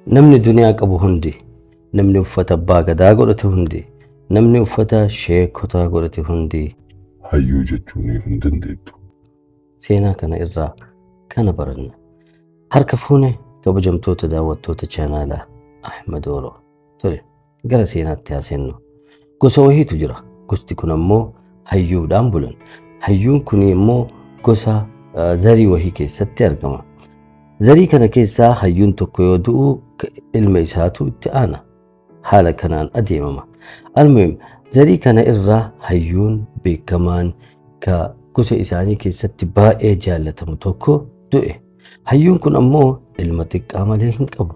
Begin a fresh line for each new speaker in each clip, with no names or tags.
namni duniyaa qabu hundi, namni uffata abbaa gadaa godhate hundi, namni uffata sheekotaa godhate hundi
hayyuu jechuun hin dandeettu.
Seenaa kana irraa kana baranna. Harka fuune kabajamtoota daawwattoota chaanaalaa Ahmed Oro. Tole gara seenaatti haasennu. Gosa wahiitu jira. Gosti kun ammoo hayyuudhaan bulan. Hayyuun kun immoo gosa zarii wahii keessatti argama. Zarii kana keessaa hayyuun tokko yoo du'u ilma isaatu itti aana. Haala kanaan adeemama. Almuhim zarii kana irraa hayyuun beekamaan ka gosa isaanii keessatti baay'ee jaallatamu tokko du'e. Hayyuun kun ammoo ilma xiqqaa malee hin qabu.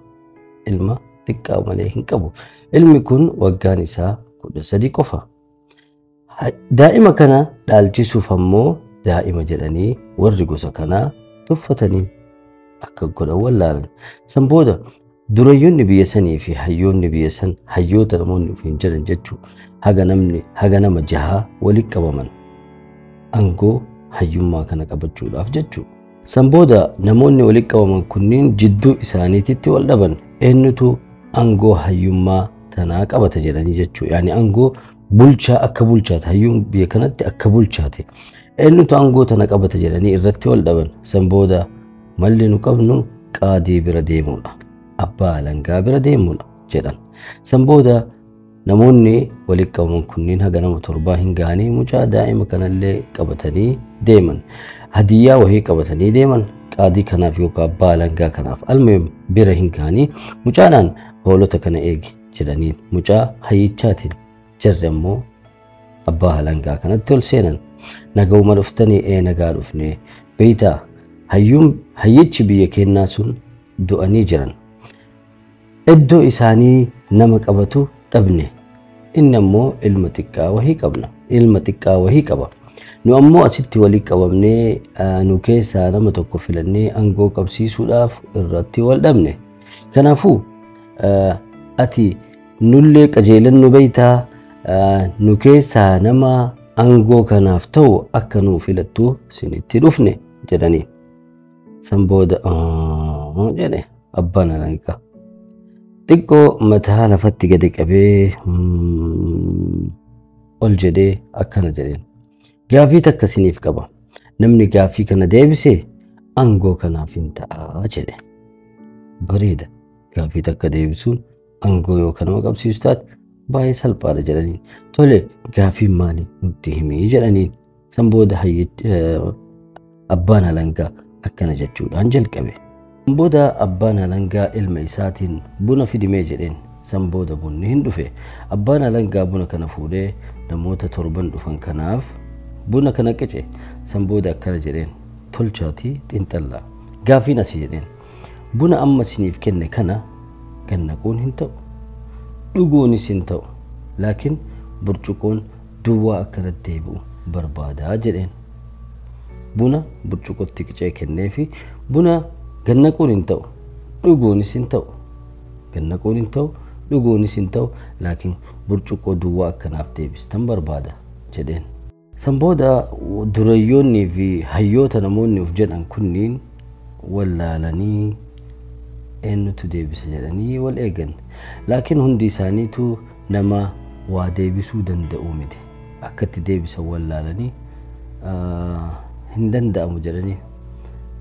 Ilma xiqqaa malee hin qabu. Ilmi kun waggaan isaa 13 qofa. Daa'ima kana dhaalchisuuf ammoo daa'ima jedhanii warri gosa kanaa tuffatanii akka godhan wallaalan. San booda durayyoonni biyya sanii fi hayyoonni biyya san hayyoota namoonni ofiin jedhan jechuu haga nama 6 walitti qabaman aangoo hayyummaa kana qabachuudhaaf jechuu. San booda namoonni walitti qabaman kunniin jidduu isaaniititti wal dhaban eenyutu aangoo hayyummaa tanaa qabata jedhanii jechuu. Yaani aangoo bulchaa akka bulchaate hayyuun biyya kanatti akka bulchaate eenyutu aangoo tana qabata jedhanii irratti wal dhaban. San booda malli nu qabnu qaadii bira deemuudha, abbaa alangaa bira deemuudha jedhan. San booda namoonni walitti qabaman kunniin haga nama 7 hin gaanii mucaa daa'ima kanallee qabatanii deeman. Hadiyyaa wahii qabatanii deeman qaadii kanaaf yookaan abbaa alangaa kanaaf. Almuhim bira hin gaanii mucaadhaan hoolota kana eegi jedhanii mucaa hayyichaatiin jarri ammoo abbaa alangaa kanatti ol seenan. Nagauma dhuftanii nagaa dhufne beeytaa hayyichi biyya kennaa sun du'anii jiran. Iddoo isaanii nama qabatu dhabne. Inni ammoo ilma xiqqaa wahii qabna. Ilma xiqqaa wahii qaba. Nu ammoo asitti walii qabamnee nu keessaa nama tokko filannee aangoo qabsiisuudhaaf irratti wal dhabne. Kanaafuu ati nullee qajeelan nu beeytaa nu keessaa nama aangoo kanaaf ta'u akka nu filattuuf sinitti dhufne jedhanii. San booda jedhe abbaan alangaa. Xiqqoo mataa lafatti gadi qabee ol jedhee akkana jedheen. Gaafii takka isiniif qaba. Namni gaafii kana deebise aangoo kanaaf hin ta'a jedhe. Bareeda. Gaafii takka deebisuun aangoo yoo kanama qabsiisu taate baay'ee salphaadha jedhaniin. Tole gaafiin maali nutti himii jedhaniin. San booda abbaan alangaa akkana jechuudhaan jalqabe. San booda abbaan alangaa ilma isaatiin buna fidimee jedheen. San booda bunni hin dhufe. Abbaan alangaa buna kana fuudhee namoota 7 dhufan kanaaf buna kana qice. San booda akkana jedheen tolchaatii xinxallaa. Gaafiin asii jedheen buna amma isiniif kenne kana gannaquun hin ta'u, dhuguunis hin ta'u, laakiin burcuqoon duwwaa akkanatti deebi'u barbaadaa jedheen. Buna burcuqootti qicee kenneefi buna gannaquun hin ta'u, dhuguunis hin ta'u, gannaquun hin ta'u, dhuguunis hin ta'u, laakiin burcuqoo duwwaa akkanaaf deebistan barbaada jedheen. San booda durayyoonnii fi hayyoota namoonni of jedhan kunniin wallaalanii eenyutu deebisa jedhanii wal eegan. Laakiin hundi isaaniitu nama waa deebisuu danda'u miti. Akkatti deebisan wallaalanii hin danda'amu jedhanii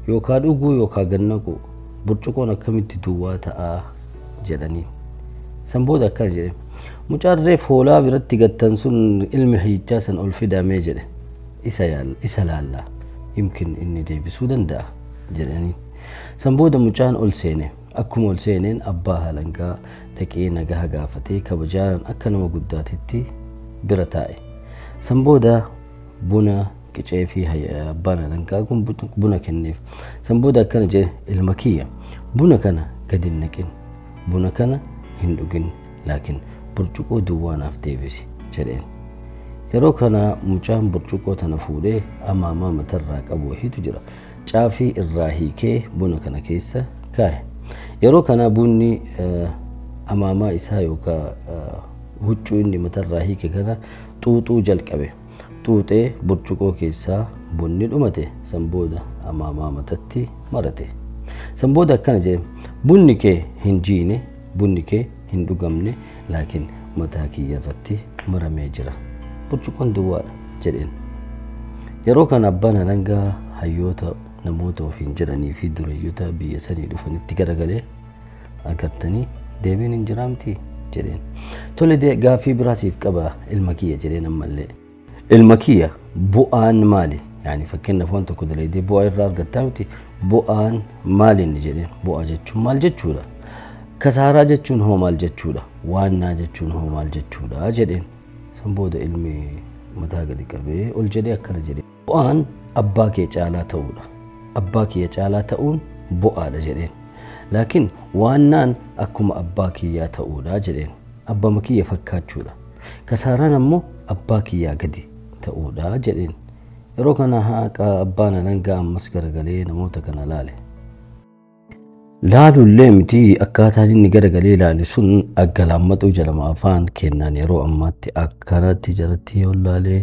yookaan dhuguu yookaan gannaqu burcuqoon akkamitti duwwaa ta'a jedhanii. San booda akkana jedhe mucaan reef hoolaa biratti gattan sun ilmi hayyichaa san ol fidamee jedhe isa laallaa yimkin inni deebisuu danda'a jedhanii. San booda mucaan ol seene. Akkuma ol seeneen abbaa alangaa dhaqee nagaa gaafatee kabajaan akka nama guddaatetti bira taa'e. San booda buna qicee fi abbaan alangaa kun buna kenneef. San booda akkana jedhe ilma kiyya buna kana gadi hin naqin, buna kana hin dhugin, laakiin burcuqoo duwwaanaaf deebisi jedheen. Yeroo kana mucaan burcuqoo tana fuudhee amaamaa matarraa qabu wahiitu jira. Caafii irraa hiikee buna kana keessa kaa'e. Yeroo kana bunni amaamaa isaa yookaan huccuu inni matarraa hiike kana xuuxuu jalqabe. Xuuxee burcuqoo keessaa bunni dhumate. San booda amaamaa matatti marate. San booda akkana jedhe bunni kee hin jiine bunni kee hin dhugamne laakiin mataa kiyya irratti maramee jira burcuqqoon duwwaadha jedheen. Yeroo kana abbaan alangaa hayyoota namoota ofiin jedhanii fi dureeyyoota biyya sanii dhufanitti garagalee agartanii deebiin hin jiraamti jedheen. Tole gaaffii biraasiif qaba ilma kiyya jedheen ammallee. Ilma kiyya bu'aan maali? Yani fakkeenyaaf waan tokko dalaydee bu'aa irraa argattaa miti bu'aan maali inni jedheen. Bu'aa jechuun maal jechuudha? Kasaaraa jechuun hoo maal jechuudha? Waannaa jechuun hoo maal jechuudha jedheen. San booda ilmi mataa gadi qabee ol jedhee akkana jedhee. Bu'aan abbaa kee caalaa ta'uudha. Abbaa kiyya caalaa ta'uun bu'aadha jedheen. Laakiin waannaan akkuma abbaa kiyyaa ta'uudha jedheen. Abbaa kiyya fakkaachuudha. Kasaaraan ammoo abbaa kiyyaa gadi ta'uudha jedheen. Yeroo kana haqa abbaan alangaa ammas garagalee namoota kana laale. Laalullee miti akkaataan inni garagalee ilaale sun aggalaammatu jedhama afaan kennaan yeroo ammaatti akkanatti jaratti yoo laalee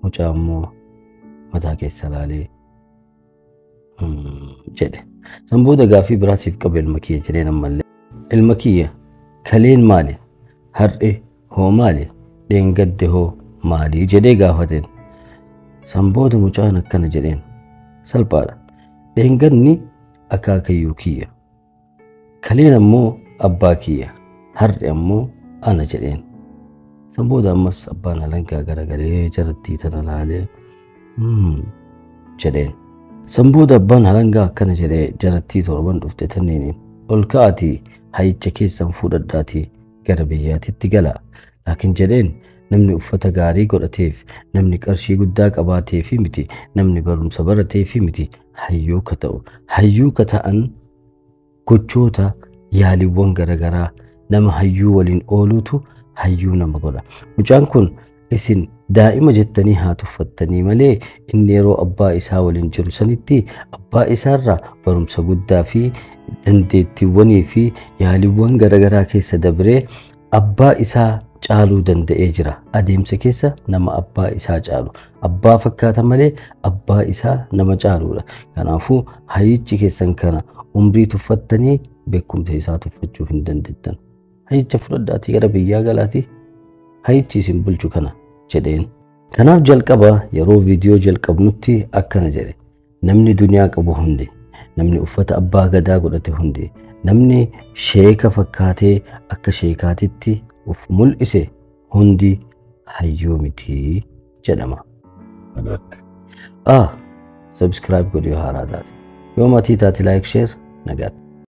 mucaa ammoo mataa keessa laalee jedhe. San booda gaaffii biraasiif qaba ilma kiyya jedheen ammallee. Ilma kiyya kaleen maali? Har'e hoo maali? Dheengadde hoo maali jedhee gaafateen. San booda mucaan akkana jedheen. Salphaadha. Dheengadni akaakayyuu kiyya. Kaleen ammoo abbaa kiyya. Har'e ammoo ana jedheen. San booda ammas abbaan alangaa garagalee jarattii tana laalee jedheen. San booda abbaan alangaa akkana jedhee jarattii torban dhufte tanneeniin ol ka'aatii hayicha keessan fuudhadhaatii gara biyyaatitti gala. Laakiin jedheen namni uffata gaarii godhateef namni qarshii guddaa qabaateefi miti namni barumsa barateefi miti hayyuu ka ta'u. Hayyuu ka ta'an gochoota yaaliiwwan garagaraa nama hayyuu waliin ooluutu hayyuu nama godha. Mucaan kun isin daa'ima jettanii haa tuffattanii malee inni yeroo abbaa isaa waliin jiru sanitti abbaa isaarraa barumsa guddaa fi dandeettiiwwanii fi yaaliiwwan garagaraa keessa dabree abbaa isaa caaluu danda'ee jira. Adeemsa keessa nama abbaa isaa caalu. Abbaa fakkaata malee abbaa isaa nama caaluudha. Kanaafuu hayyichi keessan kana umrii tuffattanii beekumsa isaa tuffachuu hin dandeettan. Hayyicha fudhadhaatii gara biyyaa galaatii hayyichi isin bulchu kana jedheen. Kanaaf jalqaba yeroo viidiyoo jalqabnutti akkana jedhe. Namni duniyaa qabu hundi, namni uffata abbaa gadaa godhate hundi, namni sheeka fakkaatee akka sheekaatitti of mul'ise hundi hayyuu miti jedhama.
Nagaatti.
Subscribe godhuu haaraa taate. Yoo maatii taate like share nagaatti.